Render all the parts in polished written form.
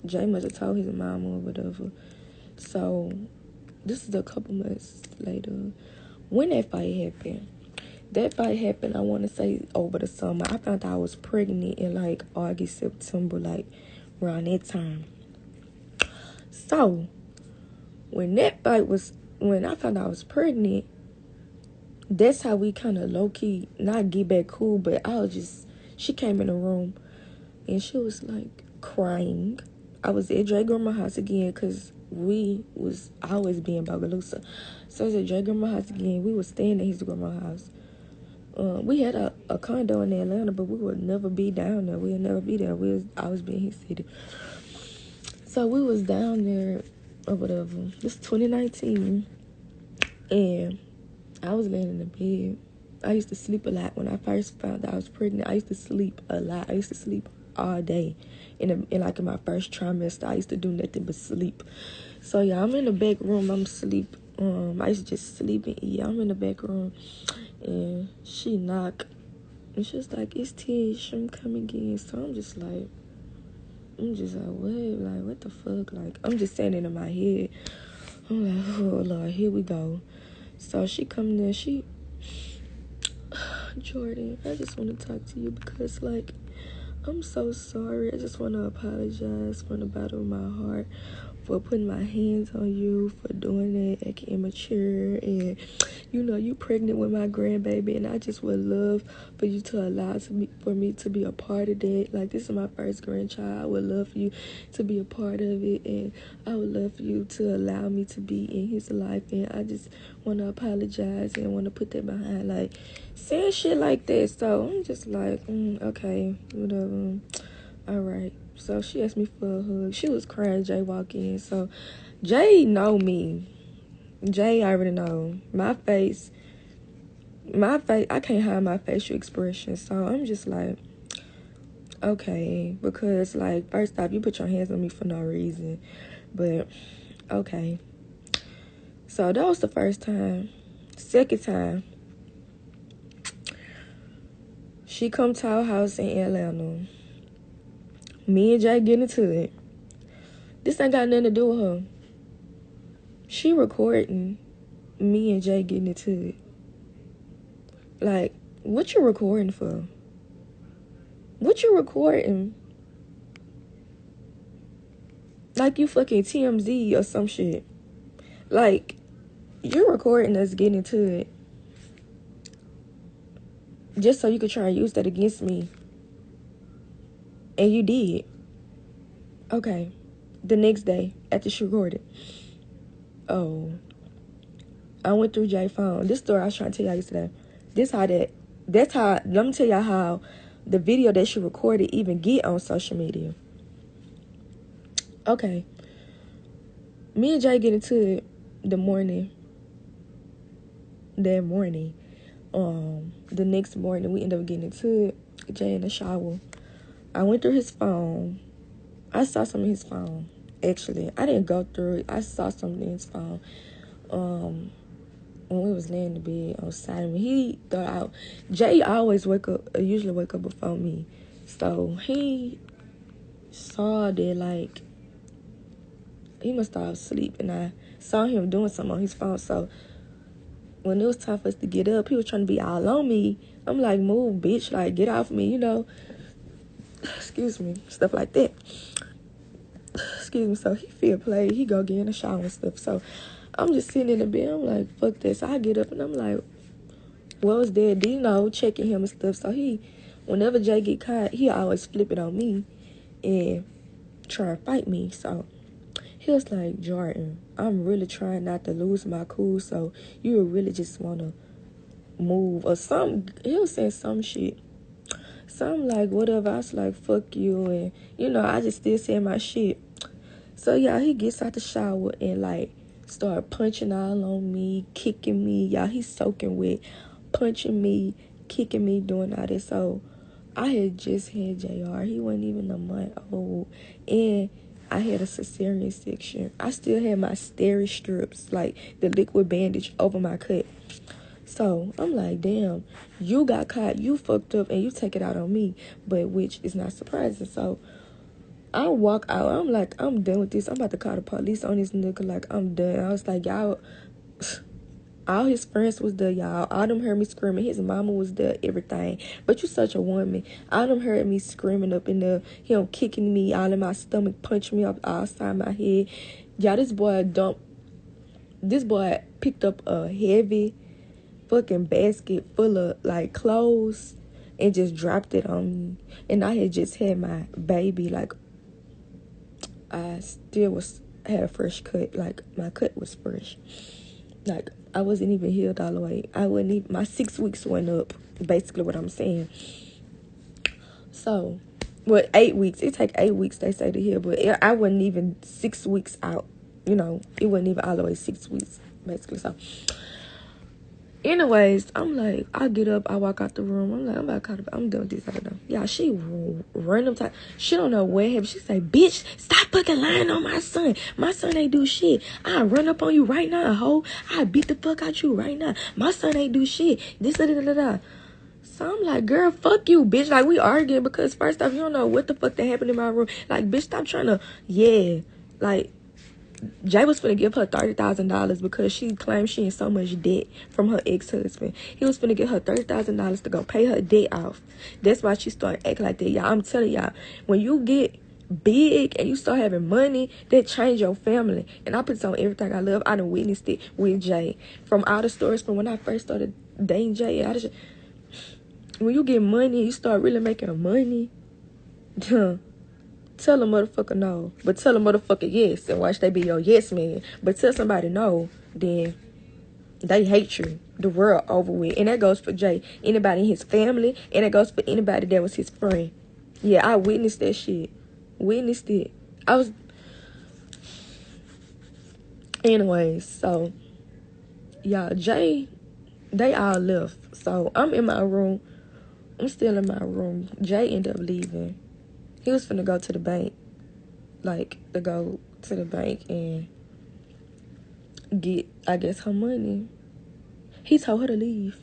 Jay must have told his mama or whatever. So this is a couple months later. When that fight happened, I want to say over the summer. I found out I was pregnant in like August, September, like around that time. So when I found out I was pregnant, that's how we kind of low-key, not get back cool, but she came in the room and she was like crying. I was at Dre grandma's house again because we was always being Bogalusa. So I was at Dre grandma's house again. We was staying at his grandma's house. We had a condo in Atlanta, but we would never be down there. We would never be there. We was always be in his city. So we was down there or whatever. This 2019. And I was laying in the bed. I used to sleep a lot. When I first found out I was pregnant, I used to sleep a lot. I used to sleep all day. In my first trimester, I used to do nothing but sleep. So yeah, I'm in the back room. I'm asleep. I used to just sleep and eat. I'm in the back room, and she knocked, and she was like, "It's Tish. I'm coming in." So I'm just like, what? Like, what the fuck? Like, I'm just saying it in my head. I'm like, oh Lord, here we go. So she come there. Jordan, I just want to talk to you because, like, I'm so sorry. I just want to apologize from the bottom of my heart for putting my hands on you, for doing that, acting immature, and you pregnant with my grandbaby, and I just would love for you to allow for me to be a part of that. Like, this is my first grandchild. I would love for you to be a part of it, and I would love for you to allow me to be in his life, and I just want to apologize and want to put that behind, like, saying shit like that. So I'm just like, okay, whatever. All right. So she asked me for a hug. She was crying. Jay walked in. So Jay know me. Jay already know. My face, I can't hide my facial expression. So I'm just like, okay. Because, like, first off, you put your hands on me for no reason. But, okay. So that was the first time. Second time, she come to our house in Atlanta. Me and Jay get into it. This ain't got nothing to do with her. She recording me and Jay getting into it. Like, what you recording for? What you recording? Like you fucking TMZ or some shit. Like, you're recording us getting into it just so you could try and use that against me. And you did. Okay. The next day, after she recorded. Oh. I went through Jay's phone. This story I was trying to tell y'all yesterday. Let me tell y'all how the video that she recorded even get on social media. Okay. Me and Jay get into it that morning. The next morning, we end up getting into it. Jay in the shower. I went through his phone. I saw something in his phone. Actually, I didn't go through it. I saw something in his phone. When we was laying in the bed on Saturday, he thought out. Jay usually wake up before me. So he saw that, like, he must have asleep, and I saw him doing something on his phone. So when it was time for us to get up, he was trying to be all on me. I'm like, move, bitch, like, get off me, excuse me, stuff like that. Excuse me. So he feel play. He go get in the shower and stuff. So I'm just sitting in the bed. I'm like, fuck this. I get up and I'm like, what was there? Dino checking him and stuff. So whenever Jay get caught, he always flip it on me and try and fight me. So he was like, Jordan, I'm really trying not to lose my cool. So you really just want to move or something. He was saying some shit. So I'm like, whatever. I was like, fuck you. And, I just still saying my shit. So, yeah, he gets out the shower and, like, start punching all on me, kicking me. Y'all, he's soaking wet, punching me, kicking me, doing all this. So, I had just had JR. He wasn't even a month old. And I had a cesarean section. I still had my steri strips, like the liquid bandage over my cut. So, I'm like, damn, you got caught, you fucked up, and you take it out on me. But which is not surprising. So, I walk out. I'm like, I'm done with this. I'm about to call the police on this nigga. Like, I'm done. I was like, y'all, all his friends was there, y'all. All them heard me screaming. His mama was there, everything. But you such a woman. All them heard me screaming up in there. Him kicking me all in my stomach, punching me up outside my head. Y'all, this boy picked up a heavy fucking basket full of, like, clothes and just dropped it on me. And I had just had my baby, like, I still had a fresh cut. Like, my cut was fresh. Like, I wasn't even healed all the way. My 6 weeks went up, basically what I'm saying. So, 8 weeks. It take 8 weeks, they say, to heal. But I wasn't even 6 weeks out. You know, it wasn't even all the way 6 weeks, basically. So, anyways, I'm like, I get up, I walk out the room. I'm like, I'm done with this. I don't know. Yeah, she random time. She don't know what happened. She say, bitch, stop fucking lying on my son. My son ain't do shit. I run up on you right now, hoe. I beat the fuck out you right now. My son ain't do shit. This, da. So I'm like, girl, fuck you, bitch. Like, we arguing because first off, you don't know what the fuck that happened in my room. Like, bitch, stop trying to, like, Jay was finna give her $30,000 because she claimed she in so much debt from her ex-husband. He was finna give her $30,000 to go pay her debt off. That's why she started acting like that. Y'all, I'm telling y'all, when you get big and you start having money, that change your family. And I put this on everything I love. I done witnessed it with Jay. From all the stories from when I first started dating Jay, when you get money, you start really making money. Tell a motherfucker no, but tell a motherfucker yes, and watch they be your yes man. But tell somebody no, then they hate you. The world over with. And that goes for Jay. Anybody in his family, and that goes for anybody that was his friend. Yeah, I witnessed that shit. Witnessed it. Anyways, so, y'all, Jay, they all left. So, I'm in my room. I'm still in my room. Jay ended up leaving. He was finna go to the bank. Like, to go to the bank and get, I guess, her money. He told her to leave.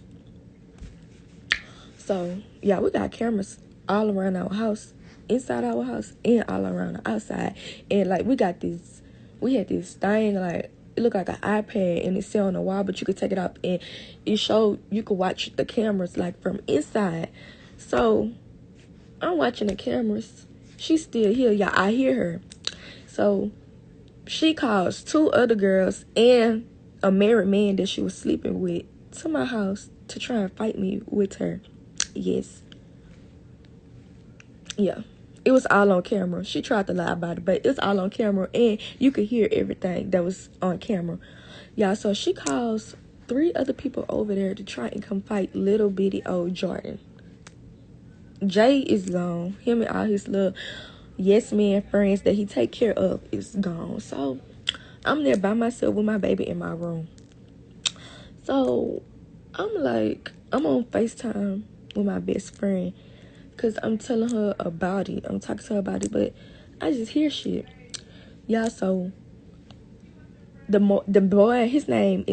So, yeah, we got cameras all around our house, inside our house, and all around the outside. And, like, we had this thing, like, it looked like an iPad, and it sat on the wall, but you could take it off, and it showed, you could watch the cameras, like, from inside. So, I'm watching the cameras. She's still here. Yeah, I hear her. So, she calls 2 other girls and a married man that she was sleeping with to my house to try and fight me with her. Yes. Yeah. It was all on camera. She tried to lie about it, but it was all on camera, and you could hear everything that was on camera. Yeah, so she calls 3 other people over there to try and come fight little bitty old Jordan. Jay is gone. Him and all his little yes man friends that he take care of is gone. So I'm there by myself with my baby in my room. So I'm on FaceTime with my best friend because I'm telling her about it. I'm talking to her about it, but I just hear shit. Yeah, so the boy, his name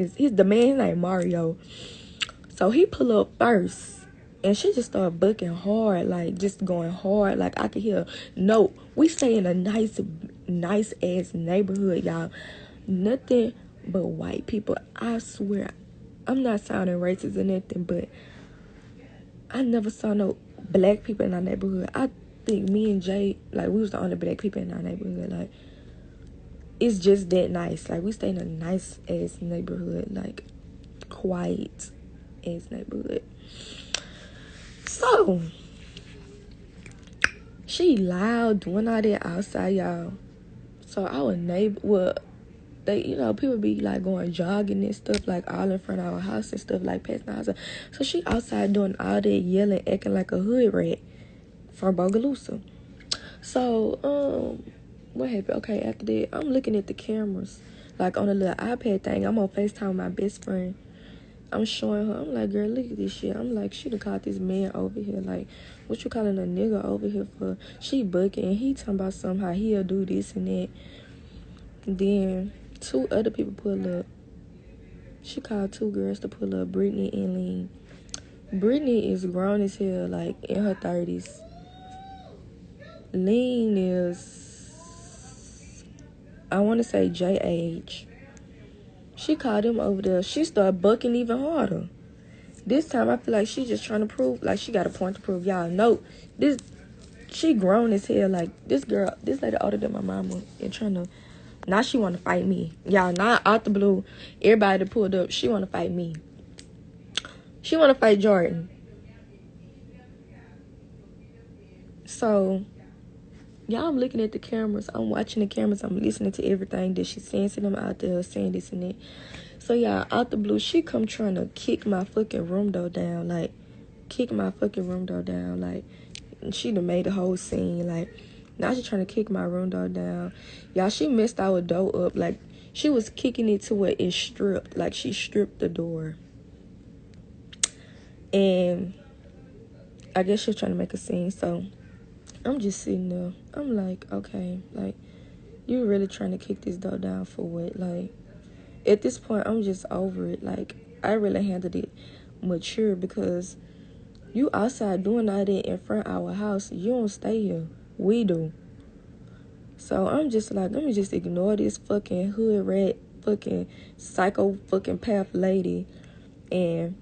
Mario. So he pull up first. And she just started bucking hard, like, just going hard. Like, I could hear, no, we stay in a nice ass neighborhood, y'all. Nothing but white people. I swear, I'm not sounding racist or nothing, but I never saw no black people in our neighborhood. I think me and Jay, like, we was the only black people in our neighborhood. Like, it's just that nice. Like, we stay in a nice ass neighborhood, like, quiet ass neighborhood. So, she loud doing all that outside, y'all. So our neighbor, they, people be like going jogging and stuff, like all in front of our house and stuff, like passing our house. So she outside doing all that yelling, acting like a hood rat from Bogalusa. So, what happened? Okay, after that, I'm looking at the cameras, like on a little iPad thing. I'm on FaceTime with my best friend. I'm showing her. I'm like, girl, look at this shit. I'm like, she done called this man over here. Like, what you calling a nigga over here for? She bucking. He talking about somehow he'll do this and that. And then 2 other people pull up. She called 2 girls to pull up, Brittany and Lean. Brittany is grown as hell, like in her 30s. Lean is I want to say JH. She called him over there. She started bucking even harder. This time, I feel like she just trying to prove, like she got a point to prove. Y'all know, this, she grown as hell. Like, this lady older than my mama and trying to, now she want to fight me. Y'all, not out the blue. Everybody that pulled up, she want to fight me. She want to fight Jordan. So, y'all, I'm looking at the cameras. I'm watching the cameras. I'm listening to everything that she's saying to them out there, saying this and that. So, y'all, out the blue, she come trying to kick my fucking room door down. Like, kick my fucking room door down. Like, she done made the whole scene. Like, now she trying to kick my room door down. Y'all, she messed our door up. Like, she was kicking it to where it stripped. Like, she stripped the door. And I guess she was trying to make a scene. So, I'm just sitting there. I'm like, okay, like, you really trying to kick this door down for what? Like, at this point, I'm just over it. Like, I really handled it mature because you outside doing all that in front of our house. You don't stay here. We do. So I'm just like, let me just ignore this fucking hood rat, fucking psycho fucking path lady, and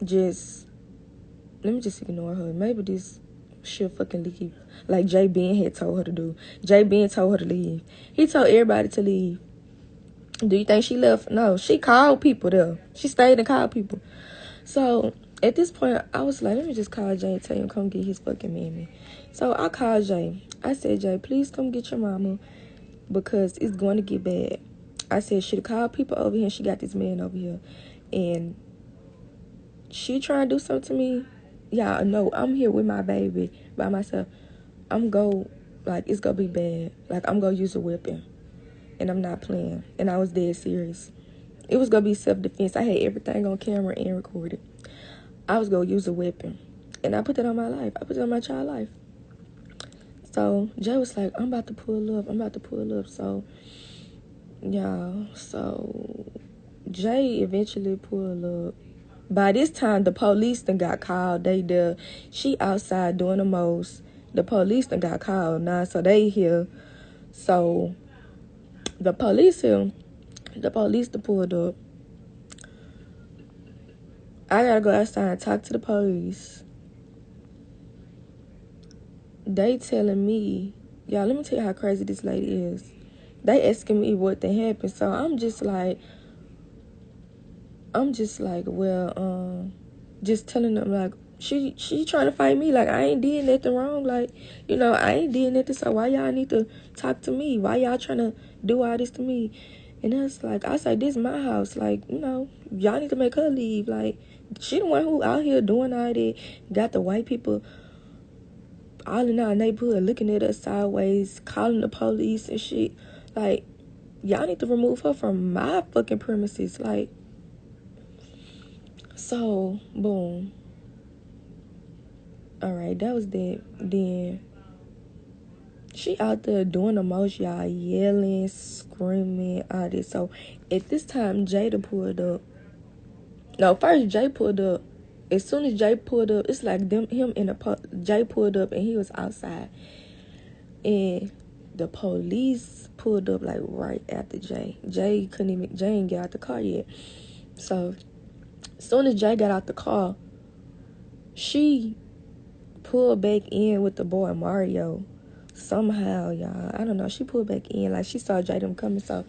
let me just ignore her. Maybe this she'll fucking leave. Like Jay Ben had told her to do. Jay Ben told her to leave. He told everybody to leave. Do you think she left? No, she called people there. She stayed and called people. So at this point, I was like, let me just call Jay and tell him come get his fucking mammy. So I called Jay. I said, Jay, please come get your mama because it's going to get bad. I said, she called people over here and she got this man over here. And she trying to do something to me. Y'all know I'm here with my baby by myself. It's going to be bad. Like, I'm going to use a weapon. And I'm not playing. And I was dead serious. It was going to be self-defense. I had everything on camera and recorded. I was going to use a weapon. And I put that on my life. I put it on my child's life. So, Jay was like, I'm about to pull up. So, y'all. So, Jay eventually pulled up. By this time, the police done got called. They there. She outside doing the most. The police done got called now. So, they here. So, the police here. The police done pulled up. I gotta go outside and talk to the police. They telling me, y'all, let me tell you how crazy this lady is. They asking me what they happened. So I'm just like, well, just telling them like, she trying to fight me. Like, I ain't did nothing wrong. Like, I ain't did nothing. So why y'all need to talk to me? Why y'all trying to do all this to me? And it's like, I say, this is my house. Like, y'all need to make her leave. Like, she the one who out here doing all that. Got the white people all in our neighborhood looking at us sideways, calling the police and shit. Like, y'all need to remove her from my fucking premises. Like, so, boom. Alright, that was that. Then, she out there doing the most, y'all, yelling, screaming, all this. So, at this time, Jada pulled up. No, first Jay pulled up. As soon as Jay pulled up, it's like Jay pulled up and he was outside. And the police pulled up like right after Jay. Jay ain't get out the car yet. So, as soon as Jay got out the car, she pulled back in with the boy Mario. Somehow, y'all. I don't know. She pulled back in. Like, she saw Jay them coming. So,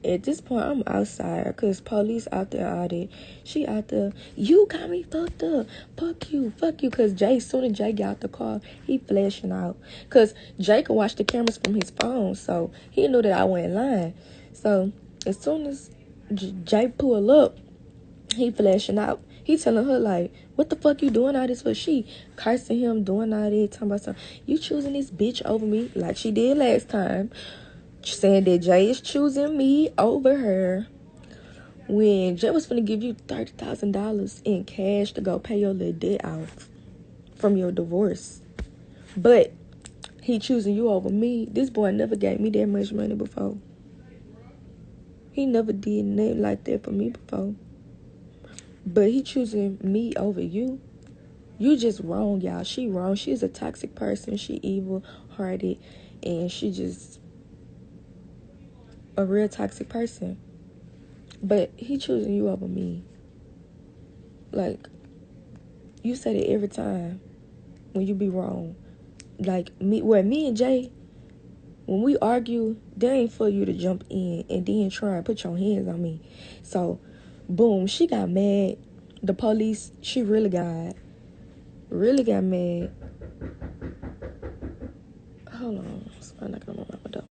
at this point, I'm outside because police out there all day. She out there, you got me fucked up. Fuck you. Because Jay, as soon as Jay got out the car, he flashing out. Because Jay could watch the cameras from his phone, so he knew that I wasn't lying. So, as soon as Jay pull up, he flashing out. He telling her, like, what the fuck you doing all this for? She cursing him, doing all this, talking about something. You choosing this bitch over me like she did last time. Saying that Jay is choosing me over her when Jay was finna give you $30,000 in cash to go pay your little debt off from your divorce. But he choosing you over me. This boy never gave me that much money before. He never did nothing like that for me before. But he choosing me over you. You just wrong, y'all. She wrong. She's a toxic person. She evil-hearted. And she just a real toxic person. But he choosing you over me. Like, you said it every time when you be wrong. Like, me and Jay, when we argue, that ain't for you to jump in and then try and put your hands on me. So, boom, she got mad. The police, she really got mad. Hold on, somebody knocking on my door.